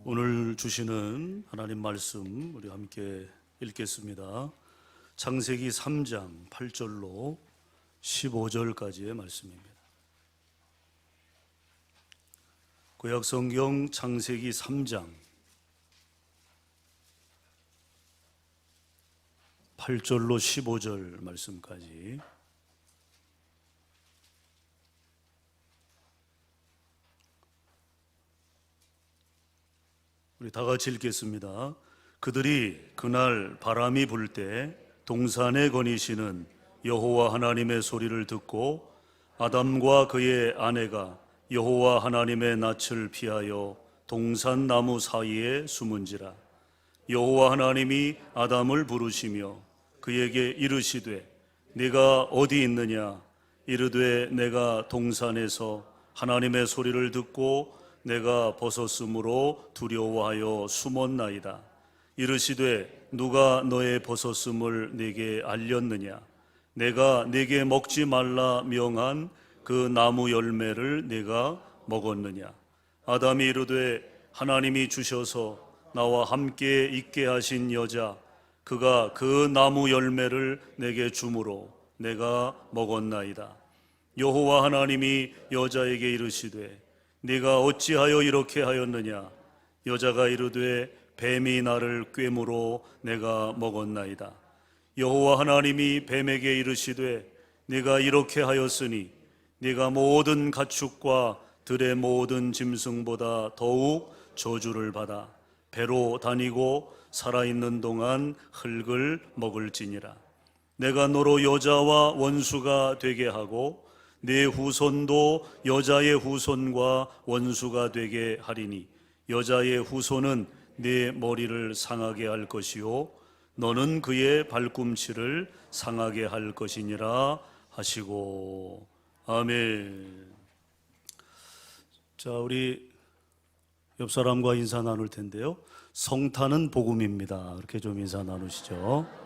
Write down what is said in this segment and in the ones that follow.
오늘 주시는 하나님 말씀 우리 함께 읽겠습니다. 창세기 3장 8절로 15절까지의 말씀입니다. 구약성경 창세기 3장 8절로 15절 말씀까지 우리 다 같이 읽겠습니다. 그들이 그날 바람이 불 때 동산에 거니시는 여호와 하나님의 소리를 듣고 아담과 그의 아내가 여호와 하나님의 낯을 피하여 동산 나무 사이에 숨은지라. 여호와 하나님이 아담을 부르시며 그에게 이르시되 네가 어디 있느냐. 이르되 내가 동산에서 하나님의 소리를 듣고 내가 벗었으므로 두려워하여 숨었나이다. 이르시되 누가 너의 벗었음을 내게 알렸느냐. 내가 네게 먹지 말라 명한 그 나무 열매를 내가 먹었느냐. 아담이 이르되 하나님이 주셔서 나와 함께 있게 하신 여자 그가 그 나무 열매를 내게 주므로 내가 먹었나이다. 여호와 하나님이 여자에게 이르시되 네가 어찌하여 이렇게 하였느냐. 여자가 이르되 뱀이 나를 꿰므로 내가 먹었나이다. 여호와 하나님이 뱀에게 이르시되 네가 이렇게 하였으니 네가 모든 가축과 들의 모든 짐승보다 더욱 저주를 받아 배로 다니고 살아있는 동안 흙을 먹을지니라. 내가 너로 여자와 원수가 되게 하고 네 후손도 여자의 후손과 원수가 되게 하리니 여자의 후손은 네 머리를 상하게 할 것이요 너는 그의 발꿈치를 상하게 할 것이니라 하시고. 아멘. 자, 우리 옆 사람과 인사 나눌 텐데요. 성탄은 복음입니다. 이렇게 좀 인사 나누시죠.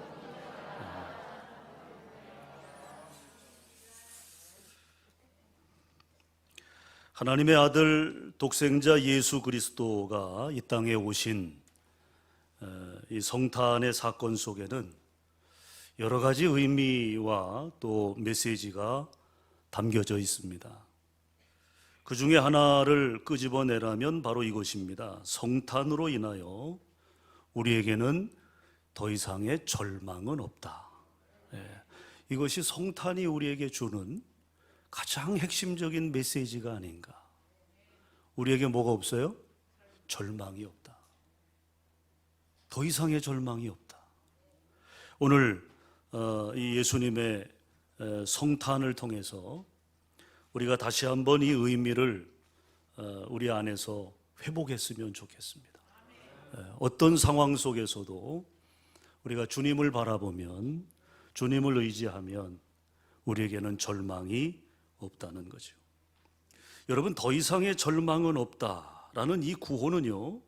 하나님의 아들 독생자 예수 그리스도가 이 땅에 오신 이 성탄의 사건 속에는 여러 가지 의미와 또 메시지가 담겨져 있습니다. 그 중에 하나를 끄집어내라면 바로 이것입니다. 성탄으로 인하여 우리에게는 더 이상의 절망은 없다. 이것이 성탄이 우리에게 주는 가장 핵심적인 메시지가 아닌가. 우리에게 뭐가 없어요? 절망이 없다. 더 이상의 절망이 없다. 오늘 이 예수님의 성탄을 통해서 우리가 다시 한번 이 의미를 우리 안에서 회복했으면 좋겠습니다. 어떤 상황 속에서도 우리가 주님을 바라보면, 주님을 의지하면 우리에게는 절망이 없다는 거죠. 여러분, 더 이상의 절망은 없다라는 이 구호는요,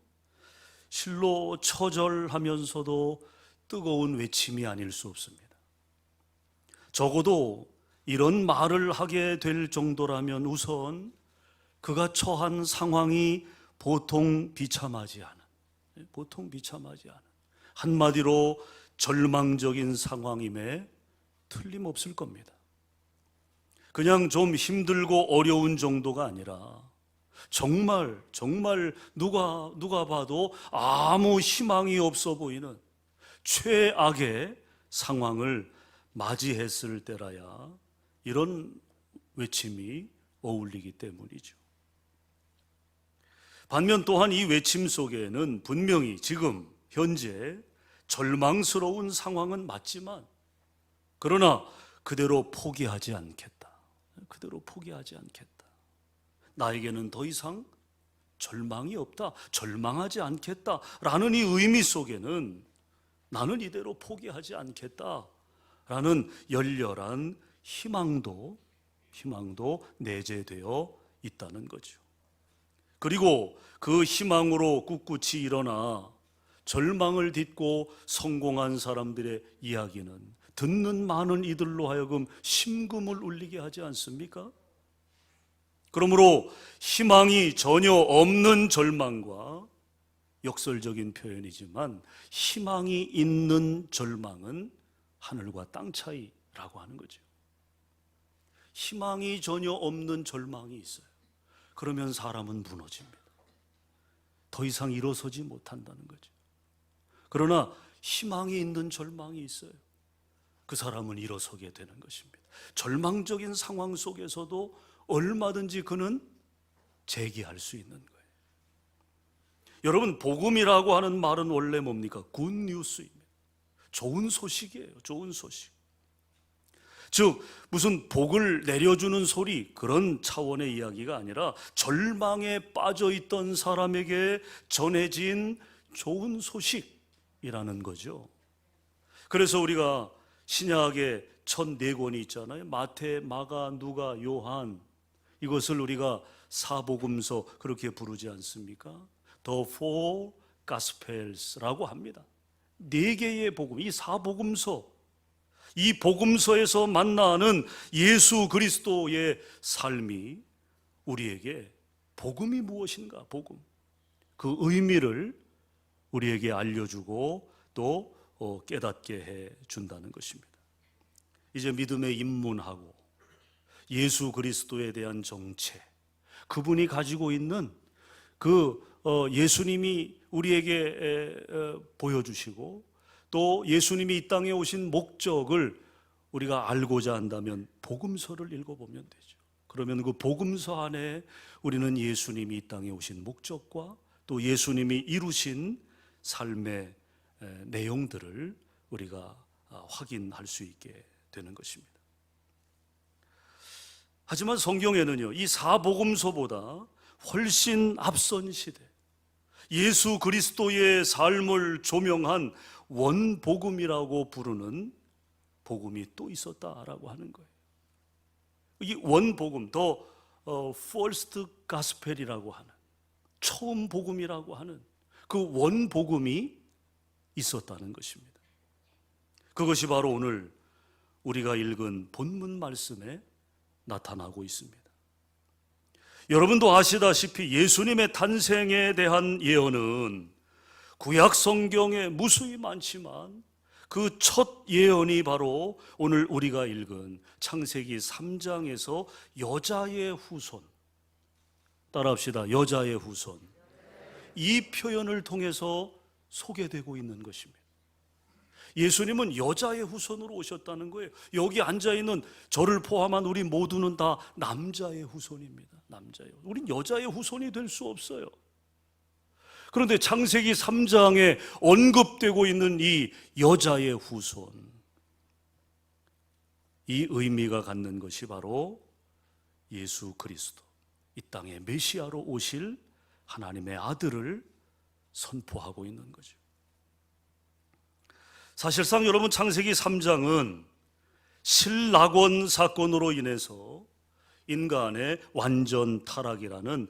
실로 처절하면서도 뜨거운 외침이 아닐 수 없습니다. 적어도 이런 말을 하게 될 정도라면 우선 그가 처한 상황이 보통 비참하지 않은, 한마디로 절망적인 상황임에 틀림없을 겁니다. 그냥 좀 힘들고 어려운 정도가 아니라 정말 누가 봐도 아무 희망이 없어 보이는 최악의 상황을 맞이했을 때라야 이런 외침이 어울리기 때문이죠. 반면 또한 이 외침 속에는 분명히 지금 현재 절망스러운 상황은 맞지만 그러나 그대로 포기하지 않겠다. 나에게는 더 이상 절망이 없다. 절망하지 않겠다. 라는 이 의미 속에는 나는 이대로 포기하지 않겠다. 라는 열렬한 희망도 내재되어 있다는 거죠. 그리고 그 희망으로 꿋꿋이 일어나 절망을 딛고 성공한 사람들의 이야기는 듣는 많은 이들로 하여금 심금을 울리게 하지 않습니까? 그러므로 희망이 전혀 없는 절망과 역설적인 표현이지만 희망이 있는 절망은 하늘과 땅 차이라고 하는 거죠. 희망이 전혀 없는 절망이 있어요. 그러면 사람은 무너집니다. 더 이상 일어서지 못한다는 거죠. 그러나 희망이 있는 절망이 있어요. 그 사람은 일어서게 되는 것입니다. 절망적인 상황 속에서도 얼마든지 그는 재기할 수 있는 거예요. 여러분, 복음이라고 하는 말은 원래 뭡니까? 굿뉴스입니다. 좋은 소식이에요. 좋은 소식. 즉 무슨 복을 내려주는 소리, 그런 차원의 이야기가 아니라 절망에 빠져있던 사람에게 전해진 좋은 소식이라는 거죠. 그래서 우리가 신약의 첫 4권이 있잖아요. 마태, 마가, 누가, 요한. 이것을 우리가 사복음서 그렇게 부르지 않습니까? The Four Gospels라고 합니다. 4개의 복음, 이 사복음서, 이 복음서에서 만나는 예수 그리스도의 삶이 우리에게 복음이 무엇인가, 복음, 그 의미를 우리에게 알려주고 또 깨닫게 해 준다는 것입니다. 이제 믿음에 입문하고 예수 그리스도에 대한 정체, 그분이 가지고 있는 그 예수님이 우리에게 보여주시고 또 예수님이 이 땅에 오신 목적을 우리가 알고자 한다면 복음서를 읽어보면 되죠. 그러면 그 복음서 안에 우리는 예수님이 이 땅에 오신 목적과 또 예수님이 이루신 삶의 내용들을 우리가 확인할 수 있게 되는 것입니다. 하지만 성경에는요, 이 사복음서보다 훨씬 앞선 시대, 예수 그리스도의 삶을 조명한 원복음이라고 부르는 복음이 또 있었다라고 하는 거예요. 이 원복음, 더 first gospel이라고 하는, 처음 복음이라고 하는 그 원복음이 있었다는 것입니다. 그것이 바로 오늘 우리가 읽은 본문 말씀에 나타나고 있습니다. 여러분도 아시다시피 예수님의 탄생에 대한 예언은 구약 성경에 무수히 많지만 그 첫 예언이 바로 오늘 우리가 읽은 창세기 3장에서 여자의 후손, 따라합시다. 여자의 후손, 이 표현을 통해서 소개되고 있는 것입니다. 예수님은 여자의 후손으로 오셨다는 거예요. 여기 앉아있는 저를 포함한 우리 모두는 다 남자의 후손입니다. 남자예요. 우린 여자의 후손이 될 수 없어요. 그런데 창세기 3장에 언급되고 있는 이 여자의 후손, 이 의미가 갖는 것이 바로 예수 그리스도, 이 땅에 메시아로 오실 하나님의 아들을 선포하고 있는 거죠. 사실상 여러분, 창세기 3장은 신라권 사건으로 인해서 인간의 완전 타락이라는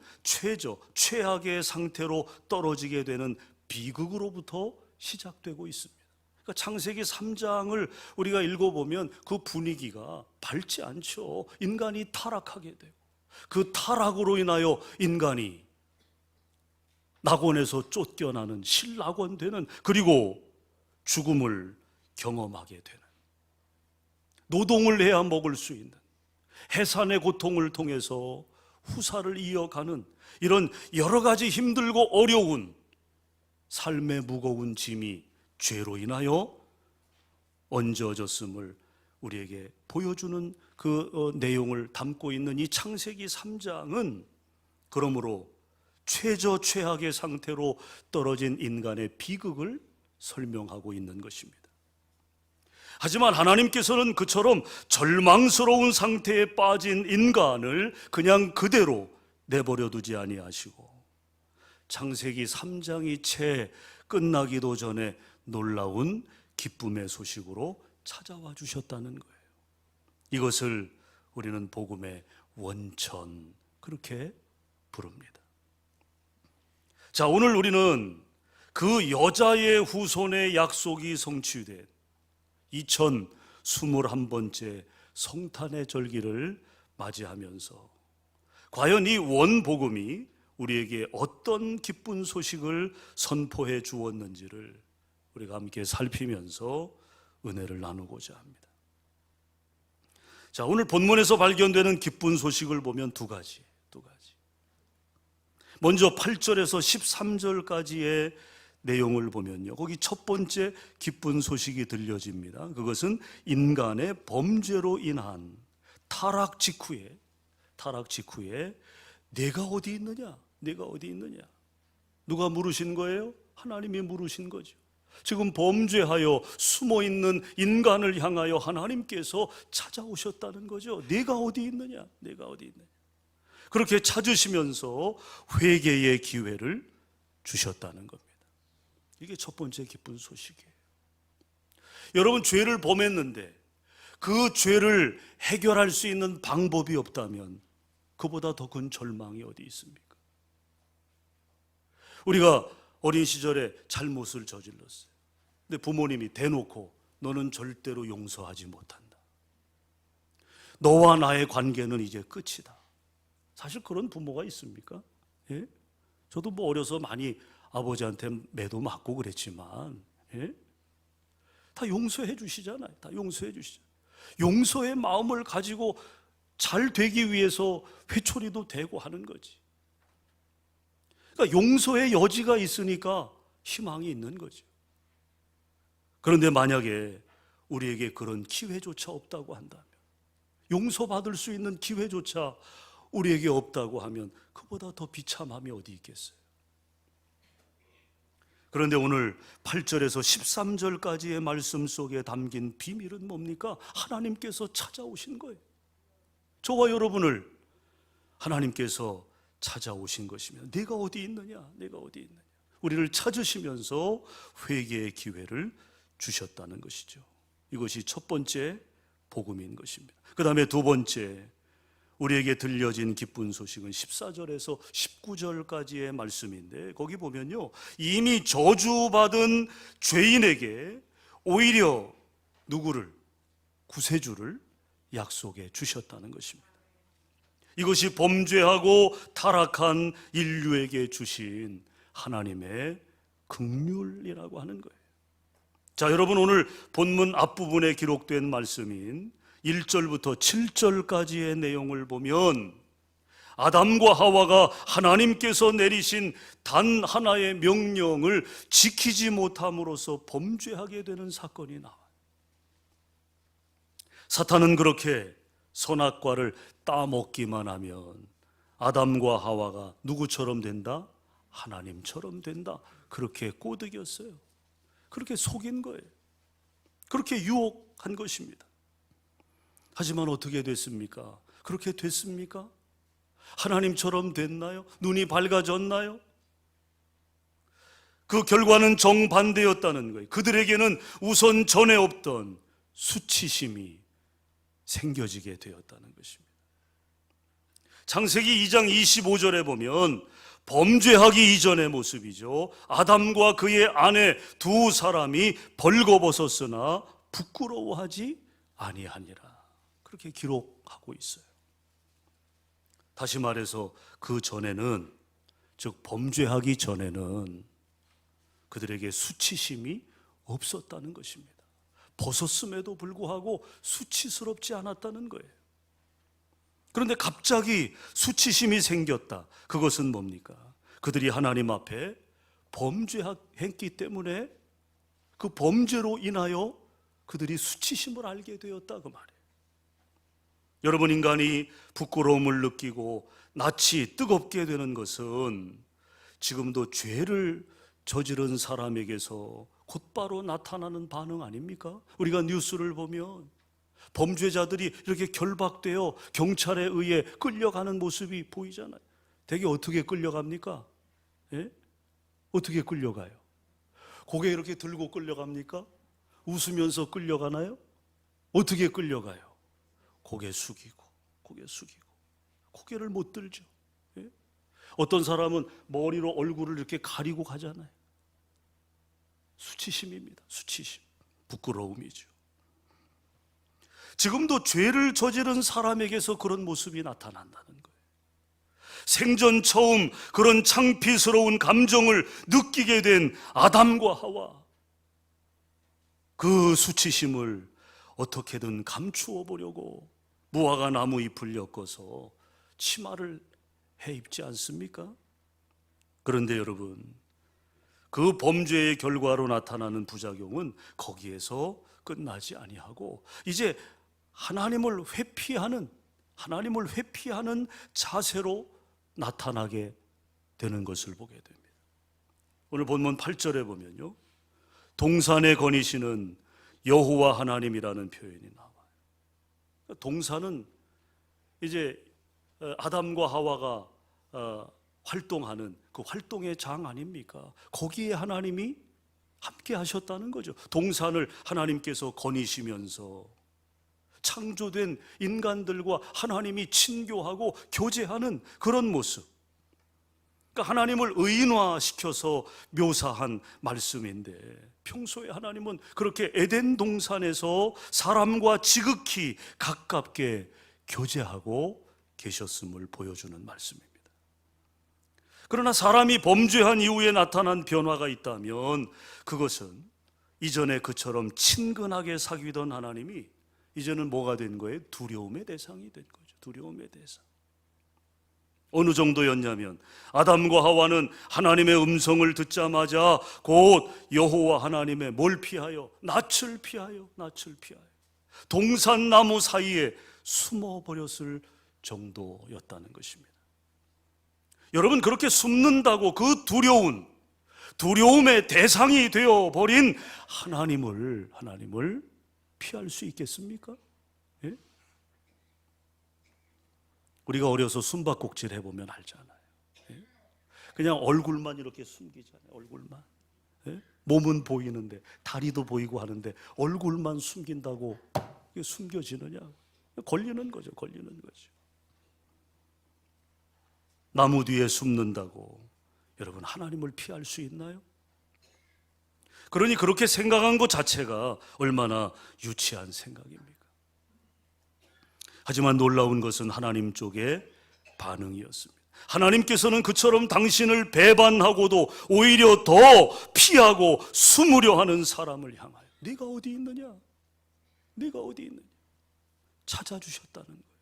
최악의 상태로 떨어지게 되는 비극으로부터 시작되고 있습니다. 그러니까 창세기 3장을 우리가 읽어보면 그 분위기가 밝지 않죠. 인간이 타락하게 되고 그 타락으로 인하여 인간이 낙원에서 쫓겨나는, 실낙원되는, 그리고 죽음을 경험하게 되는, 노동을 해야 먹을 수 있는, 해산의 고통을 통해서 후사를 이어가는 이런 여러 가지 힘들고 어려운 삶의 무거운 짐이 죄로 인하여 얹어졌음을 우리에게 보여주는 그 내용을 담고 있는 이 창세기 3장은 그러므로 최악의 상태로 떨어진 인간의 비극을 설명하고 있는 것입니다. 하지만 하나님께서는 그처럼 절망스러운 상태에 빠진 인간을 그냥 그대로 내버려 두지 아니하시고 창세기 3장이 채 끝나기도 전에 놀라운 기쁨의 소식으로 찾아와 주셨다는 거예요. 이것을 우리는 복음의 원천, 그렇게 부릅니다. 자, 오늘 우리는 그 여자의 후손의 약속이 성취된 2021번째 성탄의 절기를 맞이하면서 과연 이 원복음이 우리에게 어떤 기쁜 소식을 선포해 주었는지를 우리가 함께 살피면서 은혜를 나누고자 합니다. 자, 오늘 본문에서 발견되는 기쁜 소식을 보면 두 가지. 먼저 8절에서 13절까지의 내용을 보면요, 거기 첫 번째 기쁜 소식이 들려집니다. 그것은 인간의 범죄로 인한 타락 직후에 내가 어디 있느냐? 누가 물으신 거예요? 하나님이 물으신 거죠. 지금 범죄하여 숨어있는 인간을 향하여 하나님께서 찾아오셨다는 거죠. 내가 어디 있느냐? 그렇게 찾으시면서 회개의 기회를 주셨다는 겁니다. 이게 첫 번째 기쁜 소식이에요. 여러분, 죄를 범했는데 그 죄를 해결할 수 있는 방법이 없다면 그보다 더 큰 절망이 어디 있습니까? 우리가 어린 시절에 잘못을 저질렀어요. 근데 부모님이 대놓고 너는 절대로 용서하지 못한다. 너와 나의 관계는 이제 끝이다. 사실 그런 부모가 있습니까? 예? 저도 뭐 어려서 많이 아버지한테 매도 맞고 그랬지만, 예? 다 용서해 주시잖아요. 용서의 마음을 가지고 잘 되기 위해서 회초리도 대고 하는 거지. 그러니까 용서의 여지가 있으니까 희망이 있는 거죠. 그런데 만약에 우리에게 그런 기회조차 없다고 한다면, 용서받을 수 있는 기회조차 우리에게 없다고 하면 그보다 더 비참함이 어디 있겠어요? 그런데 오늘 8절에서 13절까지의 말씀 속에 담긴 비밀은 뭡니까? 하나님께서 찾아오신 거예요. 저와 여러분을 하나님께서 찾아오신 것이며 내가 어디 있느냐? 우리를 찾으시면서 회개의 기회를 주셨다는 것이죠. 이것이 첫 번째 복음인 것입니다. 그 다음에 두 번째, 우리에게 들려진 기쁜 소식은 14절에서 19절까지의 말씀인데, 거기 보면요, 이미 저주받은 죄인에게 오히려 누구를? 구세주를 약속해 주셨다는 것입니다. 이것이 범죄하고 타락한 인류에게 주신 하나님의 긍휼이라고 하는 거예요. 자, 여러분, 오늘 본문 앞부분에 기록된 말씀인 1절부터 7절까지의 내용을 보면 아담과 하와가 하나님께서 내리신 단 하나의 명령을 지키지 못함으로써 범죄하게 되는 사건이 나와요. 사탄은 그렇게 선악과를 따먹기만 하면 아담과 하와가 누구처럼 된다? 하나님처럼 된다. 그렇게 꼬드겼어요. 그렇게 속인 거예요. 그렇게 유혹한 것입니다. 하지만 어떻게 됐습니까? 그렇게 됐습니까? 하나님처럼 됐나요? 눈이 밝아졌나요? 그 결과는 정반대였다는 거예요. 그들에게는 우선 전에 없던 수치심이 생겨지게 되었다는 것입니다. 창세기 2장 25절에 보면 범죄하기 이전의 모습이죠. 아담과 그의 아내 두 사람이 벌거벗었으나 부끄러워하지 아니하니라. 그렇게 기록하고 있어요. 다시 말해서 그 전에는, 즉 범죄하기 전에는 그들에게 수치심이 없었다는 것입니다. 벗었음에도 불구하고 수치스럽지 않았다는 거예요. 그런데 갑자기 수치심이 생겼다. 그것은 뭡니까? 그들이 하나님 앞에 범죄했기 때문에 그 범죄로 인하여 그들이 수치심을 알게 되었다, 그 말이에요. 여러분, 인간이 부끄러움을 느끼고 낯이 뜨겁게 되는 것은 지금도 죄를 저지른 사람에게서 곧바로 나타나는 반응 아닙니까? 우리가 뉴스를 보면 범죄자들이 이렇게 결박되어 경찰에 의해 끌려가는 모습이 보이잖아요. 대개 어떻게 끌려갑니까? 예? 어떻게 끌려가요? 고개 이렇게 들고 끌려갑니까? 웃으면서 끌려가나요? 어떻게 끌려가요? 고개 숙이고 고개를 못 들죠. 예? 어떤 사람은 머리로 얼굴을 이렇게 가리고 가잖아요. 수치심입니다. 수치심, 부끄러움이죠. 지금도 죄를 저지른 사람에게서 그런 모습이 나타난다는 거예요. 생전 처음 그런 창피스러운 감정을 느끼게 된 아담과 하와, 그 수치심을 어떻게든 감추어 보려고 무화과 나무 잎을 엮어서 치마를 해 입지 않습니까? 그런데 여러분, 그 범죄의 결과로 나타나는 부작용은 거기에서 끝나지 아니하고 이제 하나님을 회피하는 자세로 나타나게 되는 것을 보게 됩니다. 오늘 본문 8절에 보면요, 동산에 거니시는 여호와 하나님이라는 표현이 나와요. 동산은 이제 아담과 하와가 활동하는 그 활동의 장 아닙니까? 거기에 하나님이 함께 하셨다는 거죠. 동산을 하나님께서 거니시면서 창조된 인간들과 하나님이 친교하고 교제하는 그런 모습, 그러니까 하나님을 의인화시켜서 묘사한 말씀인데, 평소에 하나님은 그렇게 에덴 동산에서 사람과 지극히 가깝게 교제하고 계셨음을 보여주는 말씀입니다. 그러나 사람이 범죄한 이후에 나타난 변화가 있다면 그것은 이전에 그처럼 친근하게 사귀던 하나님이 이제는 뭐가 된 거예요? 두려움의 대상이 된 거죠. 두려움의 대상. 어느 정도였냐면 아담과 하와는 하나님의 음성을 듣자마자 곧 여호와 하나님의 뭘 피하여? 낯을 피하여 동산나무 사이에 숨어버렸을 정도였다는 것입니다. 여러분, 그렇게 숨는다고 그 두려움의 대상이 되어버린 하나님을 피할 수 있겠습니까? 예? 우리가 어려서 숨바꼭질 해보면 알잖아요. 예? 그냥 얼굴만 이렇게 숨기잖아요. 얼굴만. 예? 몸은 보이는데, 다리도 보이고 하는데 얼굴만 숨긴다고 이게 숨겨지느냐? 걸리는 거죠. 나무 뒤에 숨는다고 여러분 하나님을 피할 수 있나요? 그러니 그렇게 생각한 것 자체가 얼마나 유치한 생각입니까? 하지만 놀라운 것은 하나님 쪽의 반응이었습니다. 하나님께서는 그처럼 당신을 배반하고도 오히려 더 피하고 숨으려 하는 사람을 향하여 네가 어디 있느냐? 찾아주셨다는 거예요.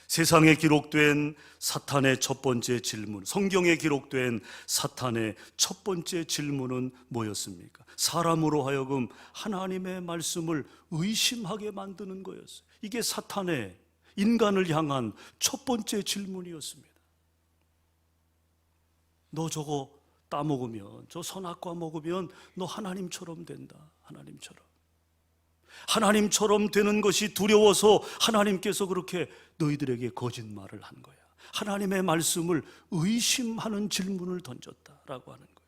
세상에 기록된 사탄의 첫 번째 질문, 성경에 기록된 사탄의 첫 번째 질문은 뭐였습니까? 사람으로 하여금 하나님의 말씀을 의심하게 만드는 거였어요. 이게 사탄의 인간을 향한 첫 번째 질문이었습니다. 너 저거 따먹으면, 저 선악과 먹으면 너 하나님처럼 된다. 하나님처럼 되는 것이 두려워서 하나님께서 그렇게 너희들에게 거짓말을 한 거야. 하나님의 말씀을 의심하는 질문을 던졌다라고 하는 거예요.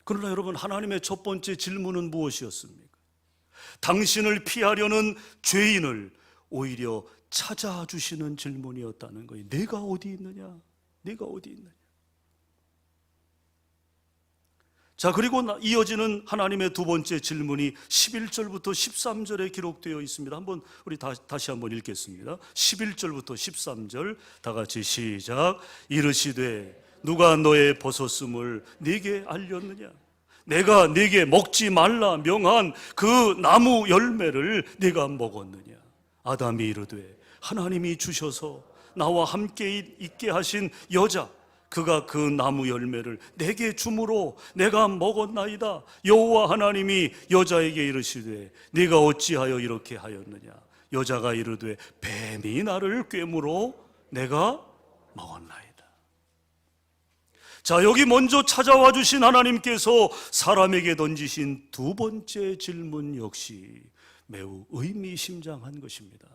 그러나 여러분, 하나님의 첫 번째 질문은 무엇이었습니까? 당신을 피하려는 죄인을 오히려 찾아주시는 질문이었다는 거예요. 내가 어디 있느냐? 자, 그리고 이어지는 하나님의 두 번째 질문이 11절부터 13절에 기록되어 있습니다. 한번 우리 다시 한번 읽겠습니다. 11절부터 13절 다 같이 시작. 이르시되 누가 너의 벗었음을 네게 알렸느냐? 내가 네게 먹지 말라 명한 그 나무 열매를 네가 먹었느냐? 아담이 이르되 하나님이 주셔서 나와 함께 있게 하신 여자, 그가 그 나무 열매를 내게 주므로 내가 먹었나이다. 여호와 하나님이 여자에게 이르시되 네가 어찌하여 이렇게 하였느냐? 여자가 이르되 뱀이 나를 꿰므로 내가 먹었나이다. 자, 여기 먼저 찾아와 주신 하나님께서 사람에게 던지신 두 번째 질문 역시 매우 의미심장한 것입니다.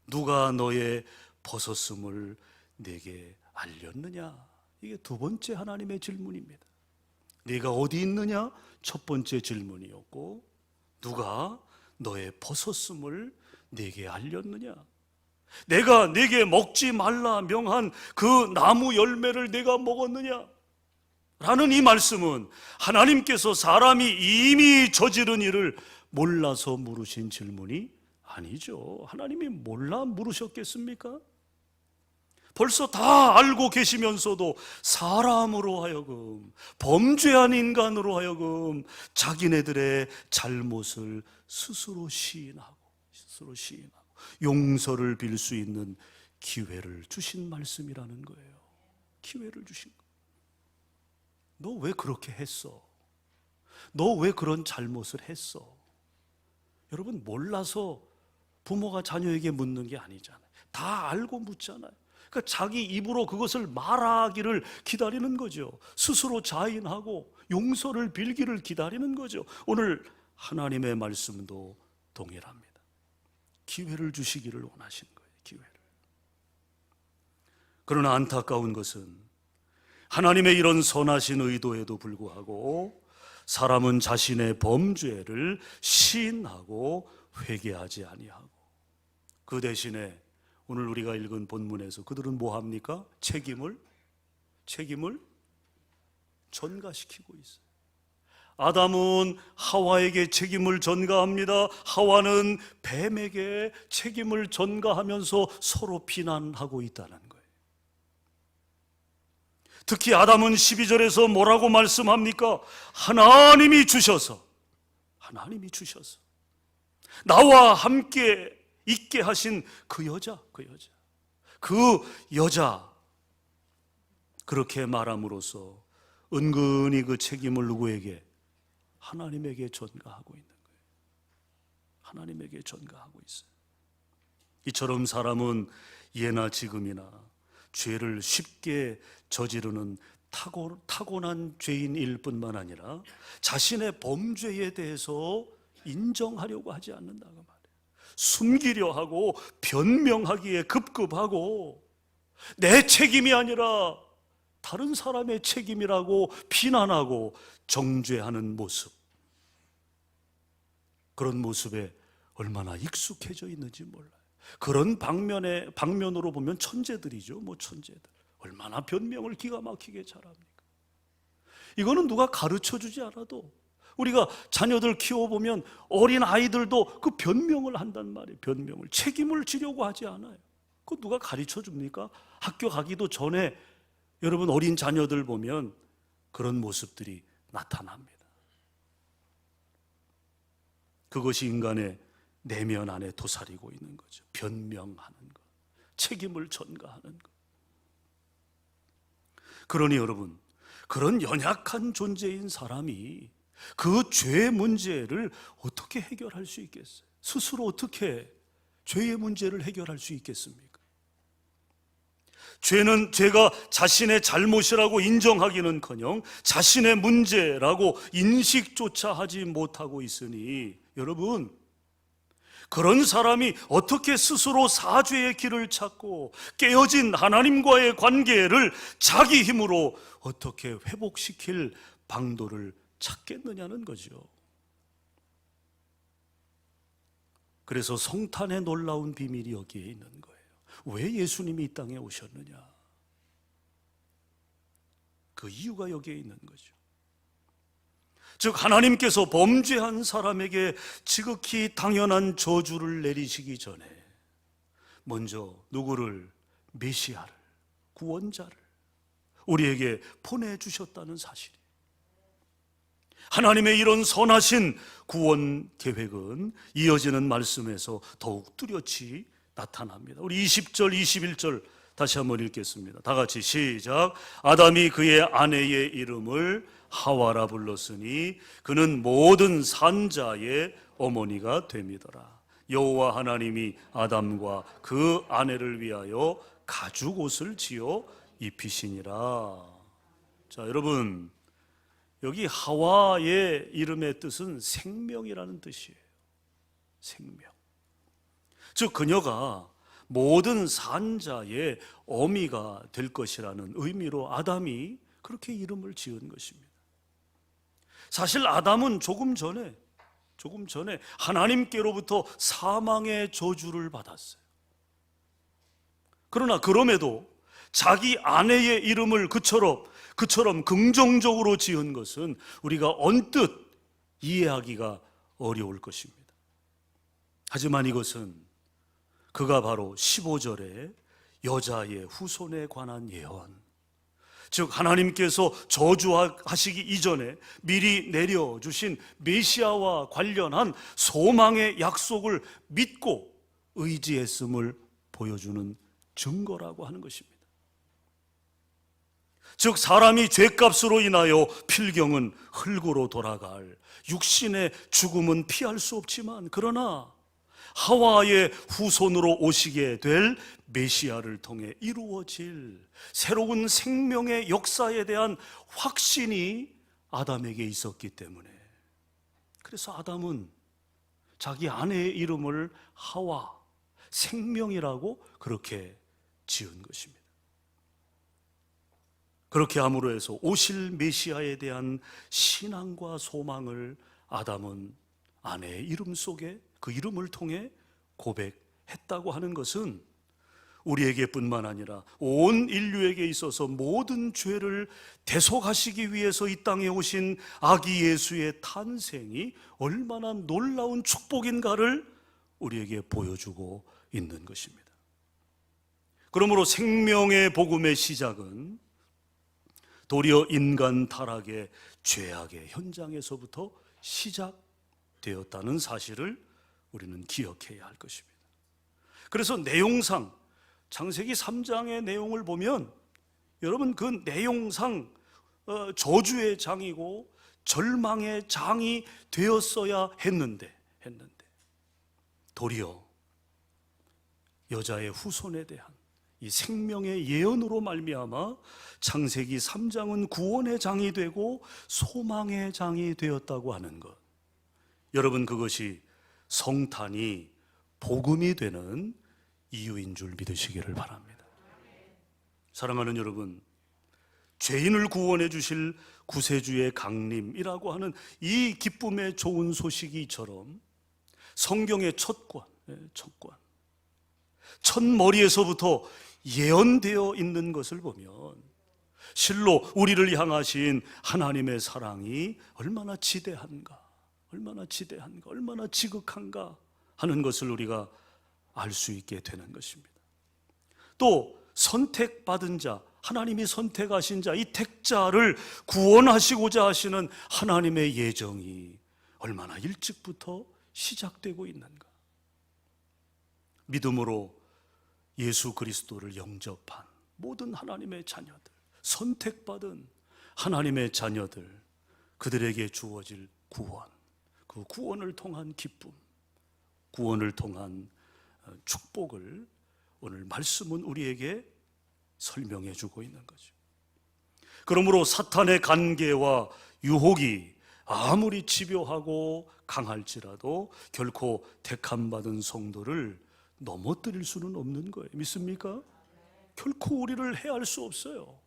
누가 너의 벗었음을 내게 알렸느냐? 이게 두 번째 하나님의 질문입니다. 네가 어디 있느냐? 첫 번째 질문이었고, 누가 너의 벗었음을 네게 알렸느냐? 내가 네게 먹지 말라 명한 그 나무 열매를 네가 먹었느냐? 라는 이 말씀은 하나님께서 사람이 이미 저지른 일을 몰라서 물으신 질문이 아니죠. 하나님이 몰라 물으셨겠습니까? 벌써 다 알고 계시면서도 사람으로 하여금, 범죄한 인간으로 하여금 자기네들의 잘못을 스스로 시인하고 용서를 빌 수 있는 기회를 주신 말씀이라는 거예요. 기회를 주신 거예요. 너 왜 그렇게 했어? 너 왜 그런 잘못을 했어? 여러분, 몰라서 부모가 자녀에게 묻는 게 아니잖아요. 다 알고 묻잖아요. 그러니까 자기 입으로 그것을 말하기를 기다리는 거죠. 스스로 자인하고 용서를 빌기를 기다리는 거죠. 오늘 하나님의 말씀도 동일합니다. 기회를 주시기를 원하시는 거예요. 기회를. 그러나 안타까운 것은 하나님의 이런 선하신 의도에도 불구하고 사람은 자신의 범죄를 시인하고 회개하지 아니하고, 그 대신에 오늘 우리가 읽은 본문에서 그들은 뭐 합니까? 책임을 전가시키고 있어요. 아담은 하와에게 책임을 전가합니다. 하와는 뱀에게 책임을 전가하면서 서로 비난하고 있다는 거예요. 특히 아담은 12절에서 뭐라고 말씀합니까? 하나님이 주셔서 나와 함께 있게 하신 그 여자 그렇게 말함으로써 은근히 그 책임을 누구에게? 하나님에게 전가하고 있는 거예요. 하나님에게 전가하고 있어요. 이처럼 사람은 예나 지금이나 죄를 쉽게 저지르는 타고난 죄인일 뿐만 아니라 자신의 범죄에 대해서 인정하려고 하지 않는다고 말해요. 숨기려 하고 변명하기에 급급하고 내 책임이 아니라 다른 사람의 책임이라고 비난하고 정죄하는 모습, 그런 모습에 얼마나 익숙해져 있는지 몰라요. 그런 방면으로 보면 천재들이죠. 천재들 얼마나 변명을 기가 막히게 잘합니까? 이거는 누가 가르쳐주지 않아도 우리가 자녀들 키워보면 어린 아이들도 그 변명을 한단 말이에요. 변명을, 책임을 지려고 하지 않아요. 그거 누가 가르쳐 줍니까? 학교 가기도 전에 여러분 어린 자녀들 보면 그런 모습들이 나타납니다. 그것이 인간의 내면 안에 도사리고 있는 거죠. 변명하는 것, 책임을 전가하는 것. 그러니 여러분, 그런 연약한 존재인 사람이 그 죄의 문제를 어떻게 해결할 수 있겠어요? 스스로 어떻게 죄의 문제를 해결할 수 있겠습니까? 죄가 자신의 잘못이라고 인정하기는커녕 자신의 문제라고 인식조차 하지 못하고 있으니, 여러분, 그런 사람이 어떻게 스스로 사죄의 길을 찾고 깨어진 하나님과의 관계를 자기 힘으로 어떻게 회복시킬 방도를 찾겠느냐는 거죠. 그래서 성탄의 놀라운 비밀이 여기에 있는 거예요. 왜 예수님이 이 땅에 오셨느냐? 그 이유가 여기에 있는 거죠. 즉 하나님께서 범죄한 사람에게 지극히 당연한 저주를 내리시기 전에 먼저 누구를? 메시아를, 구원자를 우리에게 보내주셨다는 사실이에요. 하나님의 이런 선하신 구원 계획은 이어지는 말씀에서 더욱 뚜렷이 나타납니다. 우리 20절, 21절 다시 한번 읽겠습니다. 다 같이 시작. 아담이 그의 아내의 이름을 하와라 불렀으니 그는 모든 산자의 어머니가 됨이더라. 여호와 하나님이 아담과 그 아내를 위하여 가죽 옷을 지어 입히시니라. 자, 여러분, 여기 하와의 이름의 뜻은 생명이라는 뜻이에요. 생명. 즉 그녀가 모든 산자의 어미가 될 것이라는 의미로 아담이 그렇게 이름을 지은 것입니다. 사실 아담은 조금 전에 하나님께로부터 사망의 저주를 받았어요. 그러나 그럼에도 자기 아내의 이름을 그처럼 긍정적으로 지은 것은 우리가 언뜻 이해하기가 어려울 것입니다. 하지만 이것은 그가 바로 15절에 여자의 후손에 관한 예언, 즉 하나님께서 저주하시기 이전에 미리 내려주신 메시아와 관련한 소망의 약속을 믿고 의지했음을 보여주는 증거라고 하는 것입니다. 즉 사람이 죄값으로 인하여 필경은 흙으로 돌아갈 육신의 죽음은 피할 수 없지만, 그러나 하와의 후손으로 오시게 될 메시아를 통해 이루어질 새로운 생명의 역사에 대한 확신이 아담에게 있었기 때문에, 그래서 아담은 자기 아내의 이름을 하와, 생명이라고 그렇게 지은 것입니다. 그렇게 함으로 해서 오실 메시아에 대한 신앙과 소망을 아담은 아내의 이름 속에, 그 이름을 통해 고백했다고 하는 것은 우리에게 뿐만 아니라 온 인류에게 있어서 모든 죄를 대속하시기 위해서 이 땅에 오신 아기 예수의 탄생이 얼마나 놀라운 축복인가를 우리에게 보여주고 있는 것입니다. 그러므로 생명의 복음의 시작은 도리어 인간 타락의 죄악의 현장에서부터 시작되었다는 사실을 우리는 기억해야 할 것입니다. 그래서 내용상 창세기 3장의 내용을 보면 여러분, 그 내용상 저주의 장이고 절망의 장이 되었어야 했는데 도리어 여자의 후손에 대한 이 생명의 예언으로 말미암아 창세기 3장은 구원의 장이 되고 소망의 장이 되었다고 하는 것, 여러분, 그것이 성탄이 복음이 되는 이유인 줄 믿으시기를 바랍니다. 사랑하는 여러분, 죄인을 구원해 주실 구세주의 강림이라고 하는 이 기쁨의 좋은 소식이처럼 성경의 첫 머리에서부터 예언되어 있는 것을 보면 실로 우리를 향하신 하나님의 사랑이 얼마나 지대한가, 얼마나 지극한가 하는 것을 우리가 알 수 있게 되는 것입니다. 또 선택받은 자, 하나님이 선택하신 자, 이 택자를 구원하시고자 하시는 하나님의 예정이 얼마나 일찍부터 시작되고 있는가. 믿음으로 예수 그리스도를 영접한 모든 하나님의 자녀들, 선택받은 하나님의 자녀들, 그들에게 주어질 구원, 그 구원을 통한 기쁨, 구원을 통한 축복을 오늘 말씀은 우리에게 설명해 주고 있는 거죠. 그러므로 사탄의 간계와 유혹이 아무리 집요하고 강할지라도 결코 택함받은 성도를 넘어뜨릴 수는 없는 거예요. 믿습니까? 결코 우리를 해할 수 없어요.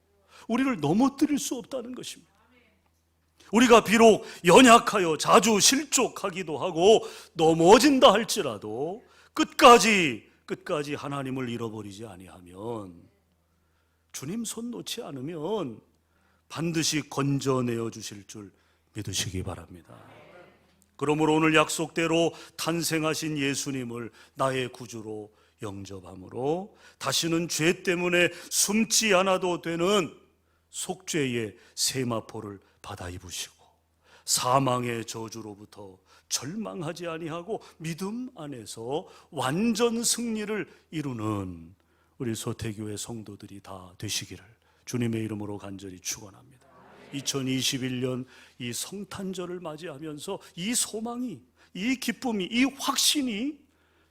우리를 넘어뜨릴 수 없다는 것입니다. 우리가 비록 연약하여 자주 실족하기도 하고 넘어진다 할지라도 끝까지 하나님을 잃어버리지 아니하면, 주님 손 놓지 않으면 반드시 건져내어 주실 줄 믿으시기 바랍니다. 그러므로 오늘 약속대로 탄생하신 예수님을 나의 구주로 영접함으로 다시는 죄 때문에 숨지 않아도 되는 속죄의 세마포를 받아 입으시고 사망의 저주로부터 절망하지 아니하고 믿음 안에서 완전 승리를 이루는 우리 소태교회 성도들이 다 되시기를 주님의 이름으로 간절히 축원합니다. 2021년 이 성탄절을 맞이하면서 이 소망이, 이 기쁨이, 이 확신이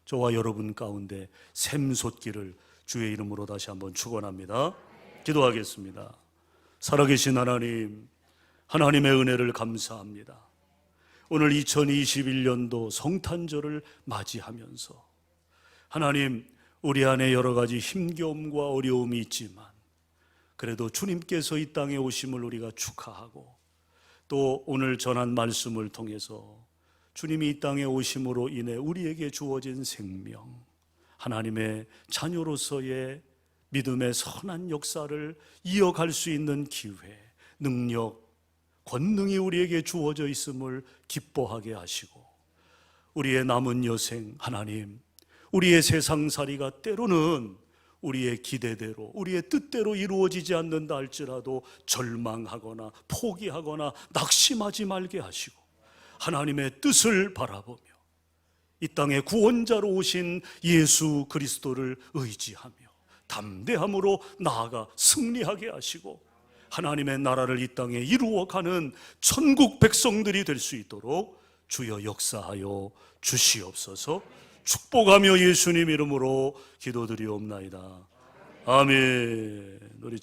저와 여러분 가운데 샘솟기를 주의 이름으로 다시 한번 축원합니다. 기도하겠습니다. 살아계신 하나님, 하나님의 은혜를 감사합니다. 오늘 2021년도 성탄절을 맞이하면서 하나님, 우리 안에 여러 가지 힘겨움과 어려움이 있지만 그래도 주님께서 이 땅에 오심을 우리가 축하하고, 또 오늘 전한 말씀을 통해서 주님이 이 땅에 오심으로 인해 우리에게 주어진 생명, 하나님의 자녀로서의 믿음의 선한 역사를 이어갈 수 있는 기회, 능력, 권능이 우리에게 주어져 있음을 기뻐하게 하시고, 우리의 남은 여생, 하나님, 우리의 세상살이가 때로는 우리의 기대대로, 우리의 뜻대로 이루어지지 않는다 할지라도 절망하거나 포기하거나 낙심하지 말게 하시고 하나님의 뜻을 바라보며 이 땅의 구원자로 오신 예수 그리스도를 의지하며 담대함으로 나아가 승리하게 하시고 하나님의 나라를 이 땅에 이루어가는 천국 백성들이 될 수 있도록 주여 역사하여 주시옵소서. 축복하며 예수님 이름으로 기도드리옵나이다. 아멘. 우리